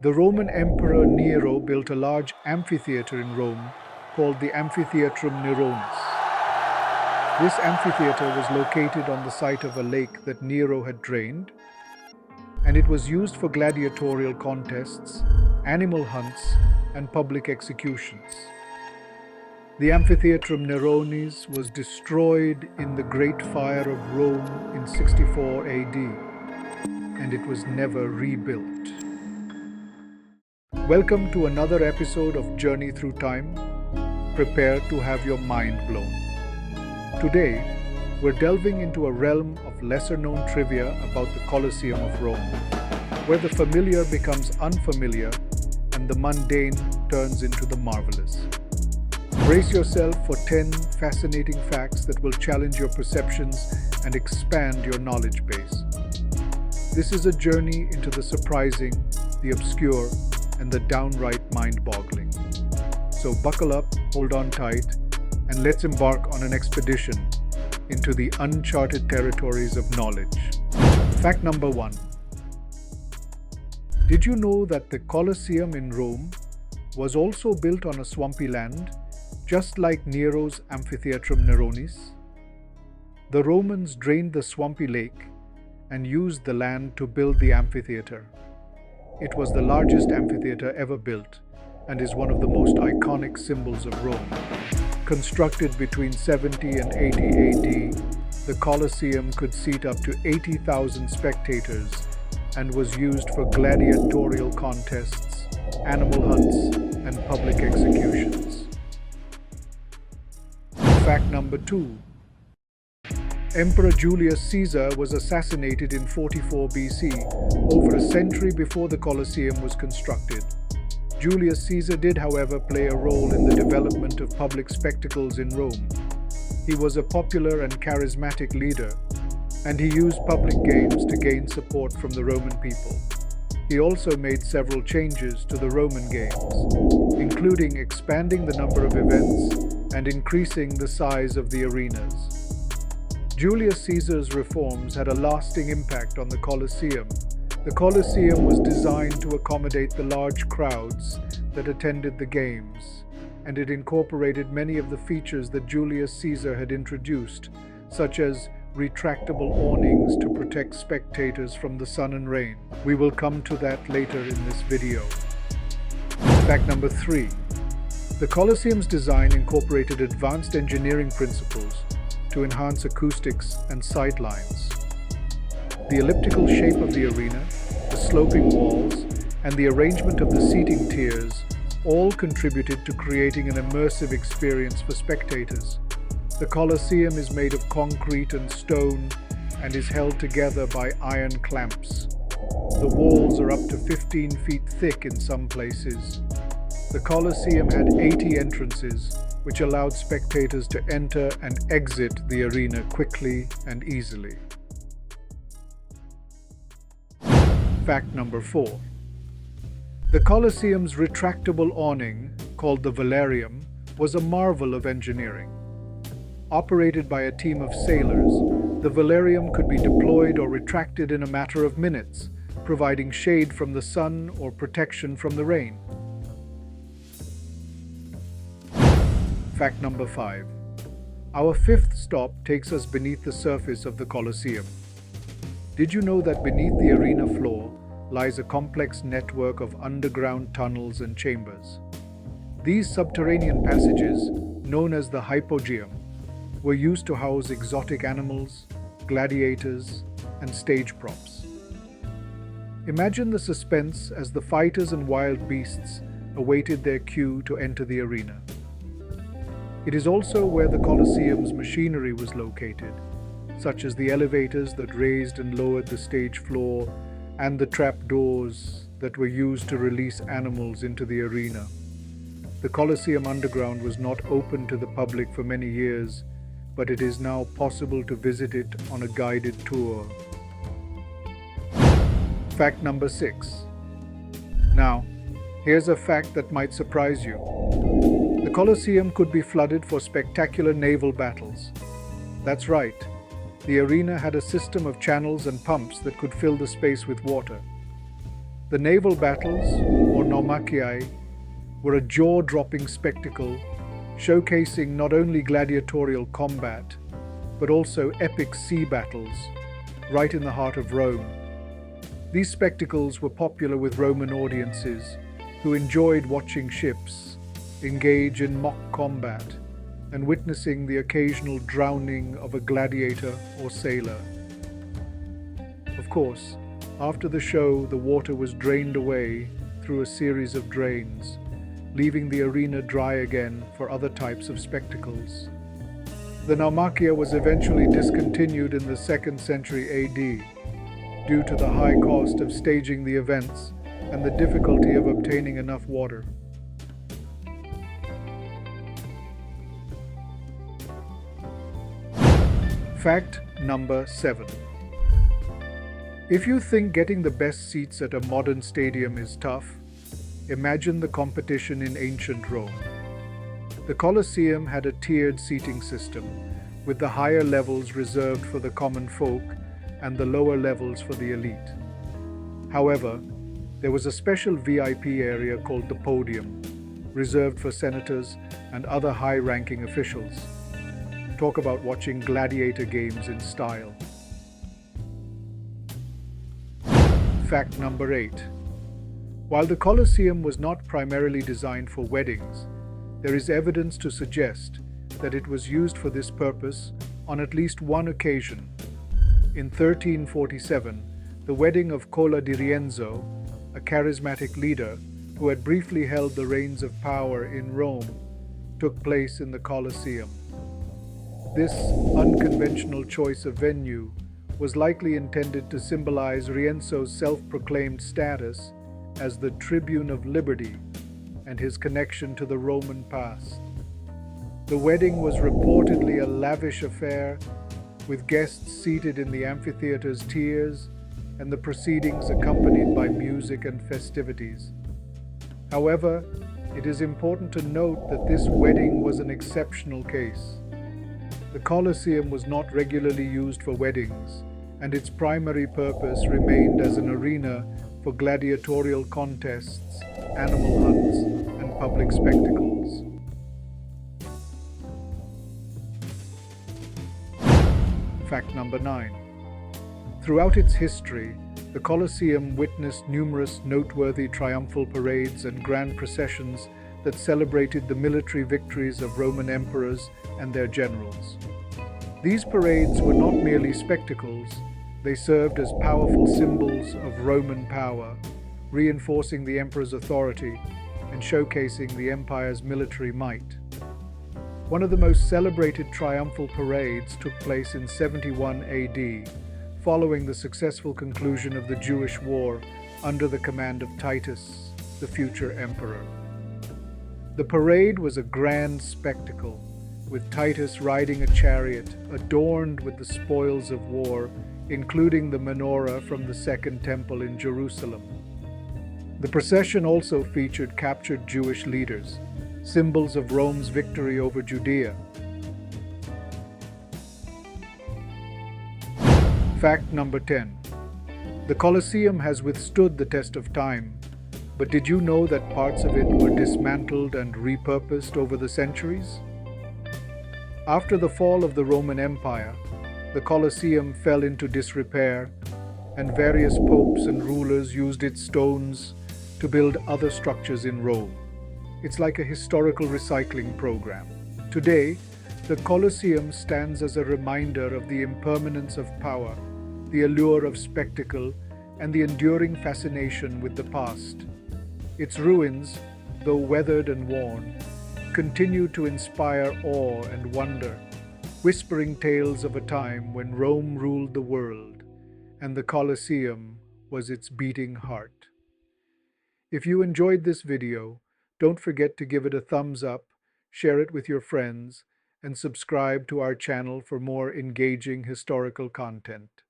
The Roman Emperor Nero built a large amphitheater in Rome called the Amphitheatrum Neronis. This amphitheater was located on the site of a lake that Nero had drained, and it was used for gladiatorial contests, animal hunts, and public executions. The Amphitheatrum Neronis was destroyed in the Great Fire of Rome in 64 AD, and it was never rebuilt. Welcome to another episode of Journey Through Time. Prepare to have your mind blown. Today, we're delving into a realm of lesser-known trivia about the Colosseum of Rome, where the familiar becomes unfamiliar and the mundane turns into the marvelous. Brace yourself for 10 fascinating facts that will challenge your perceptions and expand your knowledge base. This is a journey into the surprising, the obscure, and the downright mind-boggling. So buckle up, hold on tight, and let's embark on an expedition into the uncharted territories of knowledge. Fact number 1. Did you know that the Colosseum in Rome was also built on a swampy land, just like Nero's Amphitheatrum Neronis? The Romans drained the swampy lake and used the land to build the amphitheater. It was the largest amphitheater ever built and is one of the most iconic symbols of Rome. Constructed between 70 and 80 AD, the Colosseum could seat up to 80,000 spectators and was used for gladiatorial contests, animal hunts, and public executions. Fact number 2. Emperor Julius Caesar was assassinated in 44 BC, over a century before the Colosseum was constructed. Julius Caesar did, however, play a role in the development of public spectacles in Rome. He was a popular and charismatic leader, and he used public games to gain support from the Roman people. He also made several changes to the Roman games, including expanding the number of events and increasing the size of the arenas. Julius Caesar's reforms had a lasting impact on the Colosseum. The Colosseum was designed to accommodate the large crowds that attended the games, and it incorporated many of the features that Julius Caesar had introduced, such as retractable awnings to protect spectators from the sun and rain. We will come to that later in this video. Fact number 3. The Colosseum's design incorporated advanced engineering principles to enhance acoustics and sightlines. The elliptical shape of the arena, the sloping walls, and the arrangement of the seating tiers all contributed to creating an immersive experience for spectators. The Colosseum is made of concrete and stone and is held together by iron clamps. The walls are up to 15 feet thick in some places. The Colosseum had 80 entrances, which allowed spectators to enter and exit the arena quickly and easily. Fact number 4. The Colosseum's retractable awning, called the velarium, was a marvel of engineering. Operated by a team of sailors, the velarium could be deployed or retracted in a matter of minutes, providing shade from the sun or protection from the rain. Fact number 5. Our fifth stop takes us beneath the surface of the Colosseum. Did you know that beneath the arena floor lies a complex network of underground tunnels and chambers? These subterranean passages, known as the hypogeum, were used to house exotic animals, gladiators, and stage props. Imagine the suspense as the fighters and wild beasts awaited their cue to enter the arena. It is also where the Colosseum's machinery was located, such as the elevators that raised and lowered the stage floor and the trapdoors that were used to release animals into the arena. The Colosseum Underground was not open to the public for many years, but it is now possible to visit it on a guided tour. Fact number 6. Now, here's a fact that might surprise you. The Colosseum could be flooded for spectacular naval battles. That's right. The arena had a system of channels and pumps that could fill the space with water. The naval battles, or naumachiae, were a jaw-dropping spectacle showcasing not only gladiatorial combat, but also epic sea battles, right in the heart of Rome. These spectacles were popular with Roman audiences, who enjoyed watching ships engage in mock combat and witnessing the occasional drowning of a gladiator or sailor. Of course, after the show, the water was drained away through a series of drains, leaving the arena dry again for other types of spectacles. The naumachia was eventually discontinued in the 2nd century AD due to the high cost of staging the events and the difficulty of obtaining enough water. Fact number 7. If you think getting the best seats at a modern stadium is tough, imagine the competition in ancient Rome. The Colosseum had a tiered seating system, with the higher levels reserved for the common folk and the lower levels for the elite. However, there was a special VIP area called the podium, reserved for senators and other high-ranking officials. Talk about watching gladiator games in style. Fact number 8. While the Colosseum was not primarily designed for weddings, there is evidence to suggest that it was used for this purpose on at least one occasion. In 1347, the wedding of Cola di Rienzo, a charismatic leader who had briefly held the reins of power in Rome, took place in the Colosseum. This unconventional choice of venue was likely intended to symbolize Rienzo's self-proclaimed status as the Tribune of Liberty and his connection to the Roman past. The wedding was reportedly a lavish affair, with guests seated in the amphitheater's tiers and the proceedings accompanied by music and festivities. However, it is important to note that this wedding was an exceptional case. The Colosseum was not regularly used for weddings, and its primary purpose remained as an arena for gladiatorial contests, animal hunts, and public spectacles. Fact number 9. Throughout its history, the Colosseum witnessed numerous noteworthy triumphal parades and grand processions that celebrated the military victories of Roman emperors and their generals. These parades were not merely spectacles, they served as powerful symbols of Roman power, reinforcing the emperor's authority and showcasing the empire's military might. One of the most celebrated triumphal parades took place in 71 AD, following the successful conclusion of the Jewish War under the command of Titus, the future emperor. The parade was a grand spectacle, with Titus riding a chariot adorned with the spoils of war, including the menorah from the Second Temple in Jerusalem. The procession also featured captured Jewish leaders, symbols of Rome's victory over Judea. Fact number 10. The Colosseum has withstood the test of time, but did you know that parts of it were dismantled and repurposed over the centuries? After the fall of the Roman Empire, the Colosseum fell into disrepair, and various popes and rulers used its stones to build other structures in Rome. It's like a historical recycling program. Today, the Colosseum stands as a reminder of the impermanence of power, the allure of spectacle, and the enduring fascination with the past. Its ruins, though weathered and worn, continue to inspire awe and wonder, whispering tales of a time when Rome ruled the world and the Colosseum was its beating heart. If you enjoyed this video, don't forget to give it a thumbs up, share it with your friends, and subscribe to our channel for more engaging historical content.